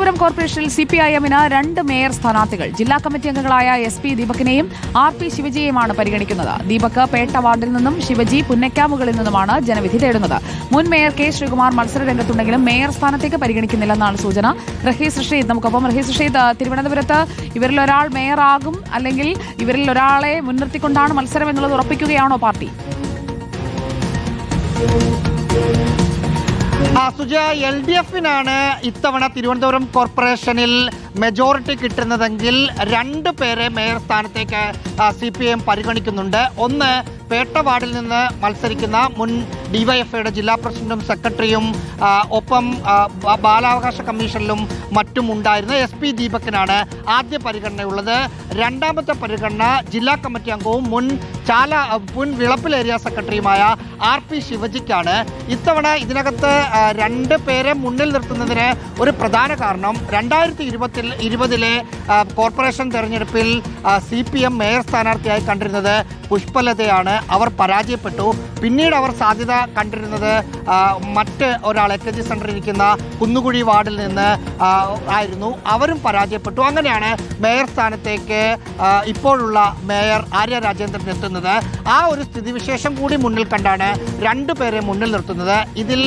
തിരുവനന്തപുരം കോർപ്പറേഷനിൽ CPIM-ന് 2 മേയർ സ്ഥാനാർത്ഥികൾ. ജില്ലാ കമ്മിറ്റി അംഗങ്ങളായ SP ദീപകിനെയും RP ശിവജിയെയുമാണ് പരിഗണിക്കുന്നത്. ദീപക് പേട്ട വാർഡിൽ നിന്നും ശിവജി പുന്നക്കാമുകളിൽ നിന്നുമാണ് ജനവിധി തേടുന്നത്. മുൻ മേയർ K. ശ്രീകുമാർ മത്സരരംഗത്തുണ്ടെങ്കിലും മേയർ സ്ഥാനത്തേക്ക് പരിഗണിക്കുന്നില്ലെന്നാണ് സൂചന. റഹീസ് റഷീദ് നമുക്കൊപ്പം. റഹീസ് റഷീദ്, തിരുവനന്തപുരത്ത് ഇവരിൽ ഒരാൾ മേയറാകും, അല്ലെങ്കിൽ ഇവരിൽ ഒരാളെ മുൻനിർത്തിക്കൊണ്ടാണ് മത്സരം എന്നുള്ളത് ഉറപ്പിക്കുകയാണോ പാർട്ടി? സുജ, LDF-നാണ് ഇത്തവണ തിരുവനന്തപുരം കോർപ്പറേഷനിൽ മെജോറിറ്റി കിട്ടുന്നതെങ്കിൽ 2 പേരെ മേയർ സ്ഥാനത്തേക്ക് CPIM പരിഗണിക്കുന്നുണ്ട്. ഒന്ന്, പേട്ട വാർഡിൽ നിന്ന് മത്സരിക്കുന്ന മുൻ DYFIയുടെ ജില്ലാ പ്രസിഡന്റും സെക്രട്ടറിയും ഒപ്പം ബാലാവകാശ കമ്മീഷനിലും മറ്റും ഉണ്ടായിരുന്ന SP ദീപകിനാണ് ആദ്യ പരിഗണനയുള്ളത്. രണ്ടാമത്തെ പരിഗണന ജില്ലാ കമ്മിറ്റി അംഗവും മുൻ വിളപ്പിൽ ഏരിയ സെക്രട്ടറിയുമായ RP ശിവജിക്കാണ്. ഇത്തവണ ഇതിനകത്ത് 2 പേരെ മുന്നിൽ നിർത്തുന്നതിന് ഒരു പ്രധാന കാരണം 2020 കോർപ്പറേഷൻ തെരഞ്ഞെടുപ്പിൽ CPM മേയർ സ്ഥാനാർത്ഥിയായി കണ്ടിരുന്നത് പുഷ്പലതയാണ്. അവർ പരാജയപ്പെട്ടു. പിന്നീട് അവർ സാധ്യത കണ്ടിരുന്നത് മറ്റ് ഒരാൾ AKG സെന്ററിൽ ഇരിക്കുന്ന കുന്നുകുഴി വാർഡിൽ നിന്ന് ആയിരുന്നു. അവരും പരാജയപ്പെട്ടു. അങ്ങനെയാണ് മേയർ സ്ഥാനത്തേക്ക് ഇപ്പോഴുള്ള മേയർ ആര്യ രാജേന്ദ്രൻ എത്തുന്നത്. ആ ഒരു സ്ഥിതിവിശേഷം കൂടി മുന്നിൽ കണ്ടാണ് 2 പേരെ മുന്നിൽ നിർത്തുന്നത്. ഇതിൽ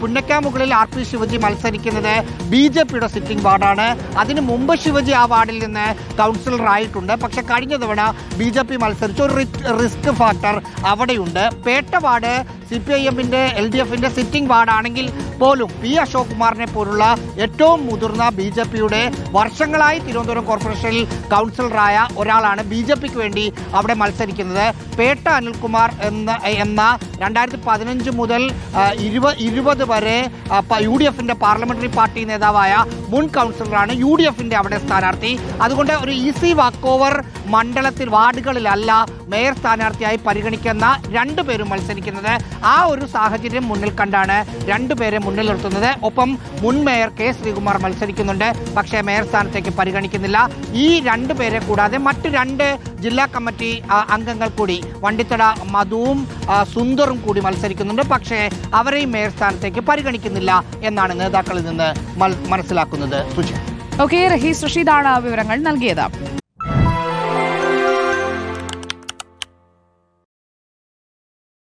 പുന്നക്കാമുകളിൽ RP ശിവജി മത്സരിക്കുന്നത് BJPയുടെ സിറ്റിംഗ് വാർഡാണ്. അതിനു മുമ്പ് ശിവജി ആ വാർഡിൽ നിന്ന് കൗൺസിലർ ആയിട്ടുണ്ട്. പക്ഷെ കഴിഞ്ഞ തവണ BJP മത്സരിച്ച ഒരു റിസ്ക് ഫാക്ടർ അവിടെയുണ്ട്. പേട്ട വാർഡ് CPIM-ന്റെ LDF-ന്റെ സിറ്റിംഗ് വാർഡാണെങ്കിൽ പോലും P. അശോക് കുമാറിനെ പോലുള്ള ഏറ്റവും മുതിർന്ന BJPയുടെ വർഷങ്ങളായി തിരുവനന്തപുരം കോർപ്പറേഷനിൽ കൗൺസിലറായ ഒരാളാണ് BJPക്ക് വേണ്ടി അവിടെ മത്സരിക്കുന്നത്. പേട്ട അനിൽകുമാർ എന്ന 2015 മുതൽ 2020 വരെ UDF-ന്റെ പാർലമെന്ററി പാർട്ടി നേതാവായ മുൻ കൗൺസിലറാണ് UDF-ന്റെ അവിടെ സ്ഥാനാർത്ഥി. അതുകൊണ്ട് ഒരു ഈസി വാക്ക് ഓവർ മണ്ഡലത്തിൽ വാർഡുകളിലല്ല മേയർ സ്ഥാനാർത്ഥിയായി പരിഗണിക്കുന്ന 2 പേരും മത്സരിക്കുന്നത്. ആ ഒരു സാഹചര്യം മുന്നിൽ കണ്ടാണ് 2 പേരെ മുന്നിൽ നിർത്തുന്നത്. ഒപ്പം മുൻ മേയർ K. ശ്രീകുമാർ മത്സരിക്കുന്നുണ്ട്. പക്ഷേ മേയർ സ്ഥാനത്തേക്ക് പരിഗണിക്കുന്നില്ല. ഈ 2 പേരെ കൂടാതെ മറ്റ് 2 ജില്ലാ കമ്മിറ്റി അംഗങ്ങൾ കൂടി വണ്ടിത്തട മധുവും സുന്ദറും കൂടി മത്സരിക്കുന്നുണ്ട്. പക്ഷേ അവരെയും മേയർ സ്ഥാനത്തേക്ക് പരിഗണിക്കുന്നില്ല എന്നാണ് നേതാക്കളിൽ നിന്ന് മനസ്സിലാക്കുന്നത്. ഓക്കെ, റഹീസ് റഷീദാണ് വിവരങ്ങൾ നൽകിയത്.